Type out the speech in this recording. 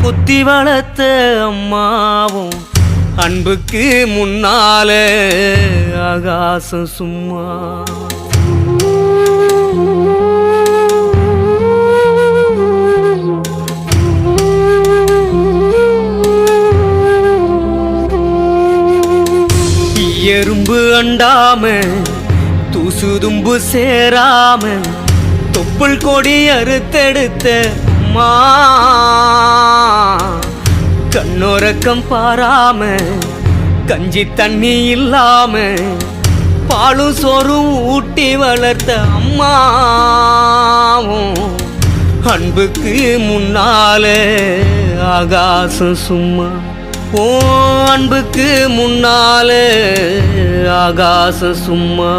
புத்தி வளர்த்த அம்மாவும் அன்புக்கு முன்னால ஆகாசம் சும்மா. எறும்பு அண்டாம தூசு தும்பு சேராம தொப்புள் கொடி அறுத்தெடுத்த அம்மா, கண்ணோரக்கம் பாராம கஞ்சி தண்ணி இல்லாம பாலும் சோறும் ஊட்டி வளர்த்த அம்மாவும் அன்புக்கு முன்னால ஆகாசம் சும்மா. ஓ அன்புக்கு முன்னால ஆகாசம் சும்மா.